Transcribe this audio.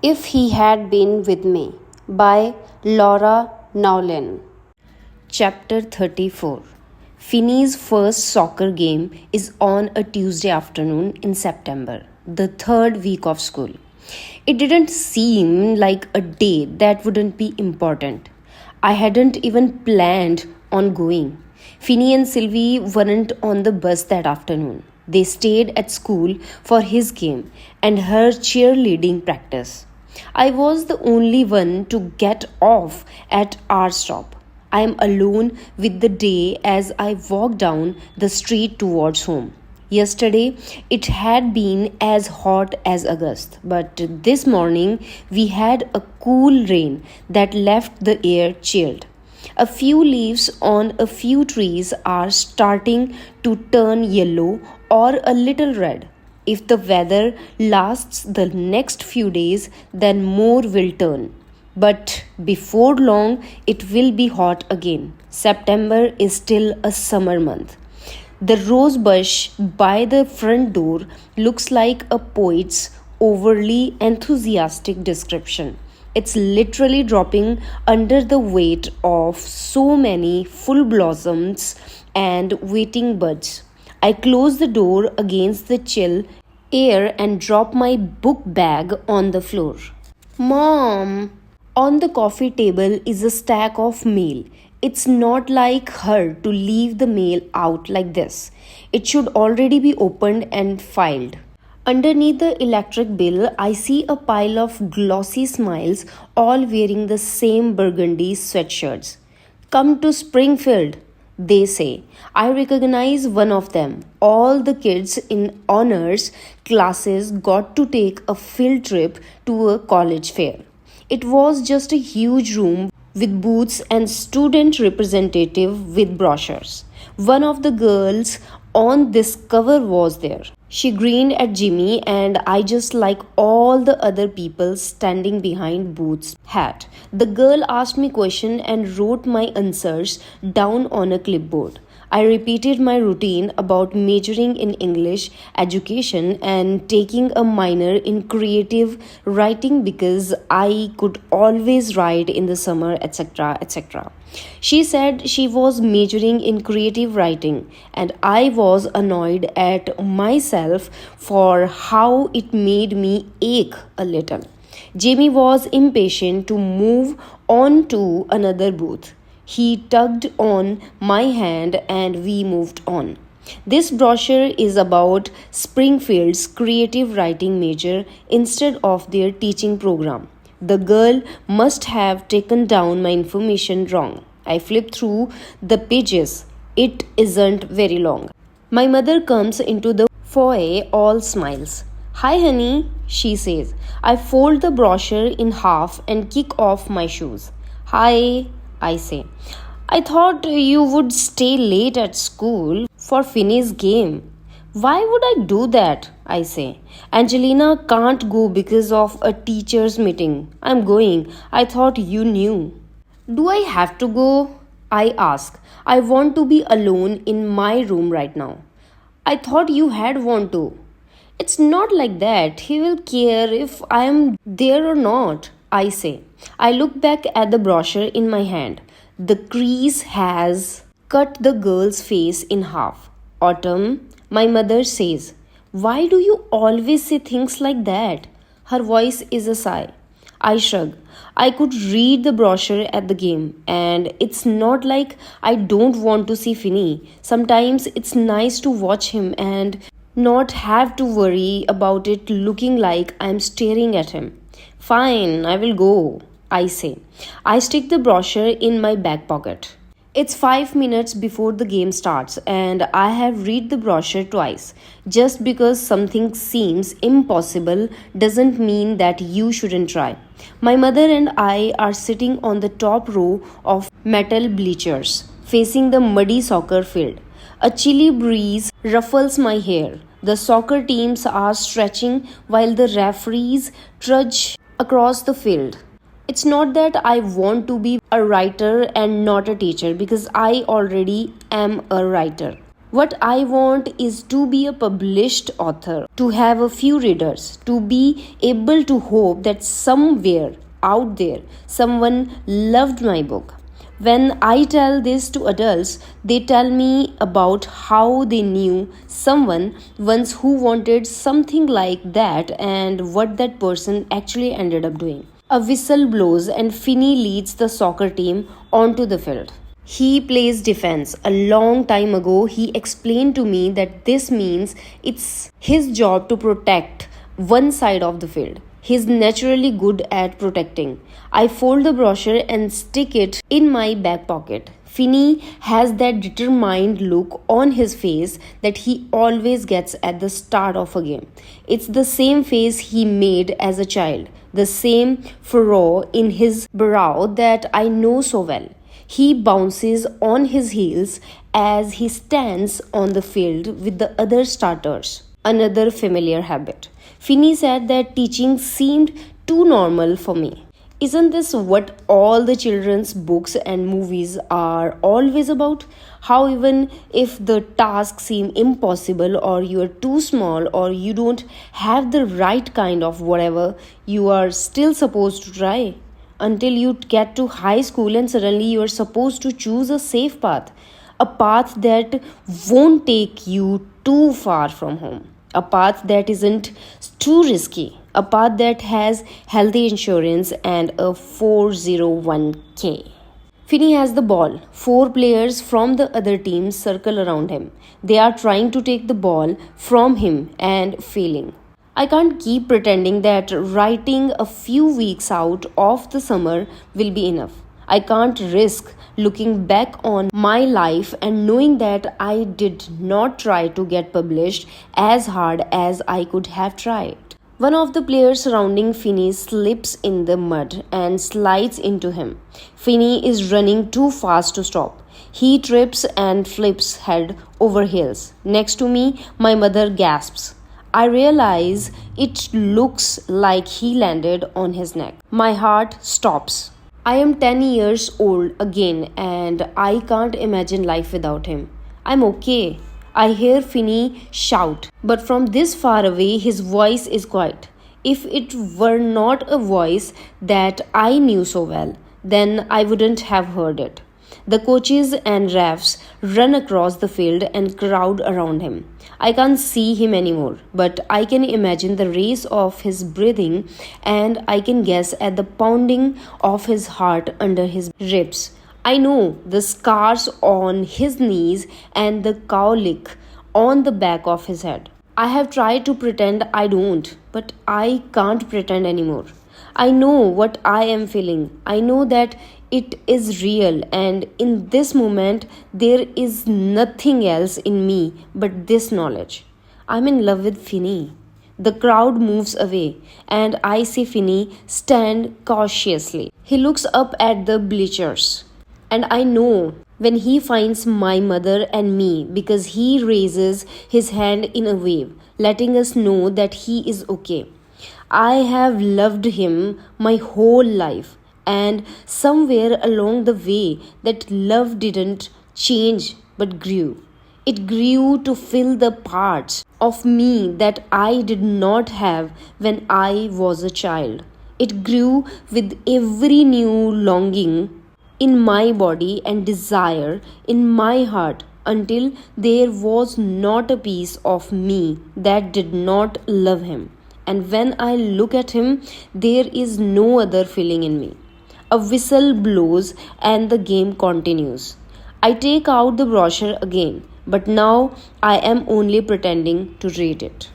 If He Had Been With Me by Laura Nowlin. Chapter 34. Finny's first soccer game is on a Tuesday afternoon in September, the third week of school. It didn't seem like a day that wouldn't be important. I hadn't even planned on going. Finny and Sylvie weren't on the bus that afternoon. They stayed at school for his game and her cheerleading practice. I was the only one to get off at our stop. I am alone with the day as I walk down the street towards home. Yesterday, it had been as hot as August, but this morning we had a cool rain that left the air chilled. A few leaves on a few trees are starting to turn yellow or a little red. If the weather lasts the next few days, then more will turn. But before long, it will be hot again. September is still a summer month. The rose bush by the front door looks like a poet's overly enthusiastic description. It's literally dropping under the weight of so many full blossoms and waiting buds. I close the door against the chill air and drop my book bag on the floor. Mom! On the coffee table is a stack of mail. It's not like her to leave the mail out like this. It should already be opened and filed. Underneath the electric bill, I see a pile of glossy smiles, all wearing the same burgundy sweatshirts. Come to Springfield, they say. I recognize one of them. All the kids in honors classes got to take a field trip to a college fair. It was just a huge room with booths and student representative with brochures. One of the girls on this cover was there. She grinned at Jimmy and I just like all the other people standing behind Booth's hat. The girl asked me question and wrote my answers down on a clipboard. I repeated my routine about majoring in English education and taking a minor in creative writing because I could always write in the summer, etc. etc. She said she was majoring in creative writing, and I was annoyed at myself for how it made me ache a little. Jamie was impatient to move on to another booth. He tugged on my hand and we moved on. This brochure is about Springfield's creative writing major instead of their teaching program. The girl must have taken down my information wrong. I flip through the pages. It isn't very long. My mother comes into the foyer all smiles. Hi honey, she says. I fold the brochure in half and kick off my shoes. Hi, I say. I thought you would stay late at school for Finny's game. Why would I do that? I say. Angelina can't go because of a teacher's meeting. I'm going. I thought you knew. Do I have to go? I ask. I want to be alone in my room right now. I thought you had want to. It's not like that. He will care if I am there or not, I say. I look back at the brochure in my hand. The crease has cut the girl's face in half. Autumn, my mother says. Why do you always say things like that? Her voice is a sigh. I shrug. I could read the brochure at the game, and it's not like I don't want to see Finny. Sometimes it's nice to watch him and not have to worry about it looking like I'm staring at him. Fine, I will go, I say. I stick the brochure in my back pocket. It's 5 minutes before the game starts, and I have read the brochure twice. Just because something seems impossible doesn't mean that you shouldn't try. My mother and I are sitting on the top row of metal bleachers, facing the muddy soccer field. A chilly breeze ruffles my hair. The soccer teams are stretching while the referees trudge across the field. It's not that I want to be a writer and not a teacher because I already am a writer. What I want is to be a published author, to have a few readers, to be able to hope that somewhere out there someone loved my book. When I tell this to adults, they tell me about how they knew someone once who wanted something like that and what that person actually ended up doing. A whistle blows and Finny leads the soccer team onto the field. He plays defense. A long time ago, he explained to me that this means it's his job to protect one side of the field. He's naturally good at protecting. I fold the brochure and stick it in my back pocket. Finny has that determined look on his face that he always gets at the start of a game. It's the same face he made as a child, the same furrow in his brow that I know so well. He bounces on his heels as he stands on the field with the other starters. Another familiar habit. Finny said that teaching seemed too normal for me. Isn't this what all the children's books and movies are always about? How even if the tasks seem impossible or you are too small or you don't have the right kind of whatever, you are still supposed to try. Until you get to high school and suddenly you are supposed to choose a safe path. A path that won't take you too far from home. A path that isn't too risky. A path that has healthy insurance and a 401k. Finny has the ball. 4 players from the other team circle around him. They are trying to take the ball from him and failing. I can't keep pretending that writing a few weeks out of the summer will be enough. I can't risk looking back on my life and knowing that I did not try to get published as hard as I could have tried. One of the players surrounding Finny slips in the mud and slides into him. Finny is running too fast to stop. He trips and flips head over heels. Next to me, my mother gasps. I realize it looks like he landed on his neck. My heart stops. I am 10 years old again and I can't imagine life without him. I'm okay. I hear Finny shout, but from this far away his voice is quiet. If it were not a voice that I knew so well, then I wouldn't have heard it. The coaches and refs run across the field and crowd around him. I can't see him anymore, but I can imagine the race of his breathing and I can guess at the pounding of his heart under his ribs. I know the scars on his knees and the cowlick on the back of his head. I have tried to pretend I don't, but I can't pretend anymore. I know what I am feeling. I know that it is real, and in this moment, there is nothing else in me but this knowledge. I'm in love with Finny. The crowd moves away, and I see Finny stand cautiously. He looks up at the bleachers. And I know when he finds my mother and me because he raises his hand in a wave, letting us know that he is okay. I have loved him my whole life, and somewhere along the way, that love didn't change but grew. It grew to fill the parts of me that I did not have when I was a child. It grew with every new longing in my body and desire in my heart until there was not a piece of me that did not love him. And when I look at him, there is no other feeling in me. A whistle blows and the game continues. I take out the brochure again, but now I am only pretending to read it.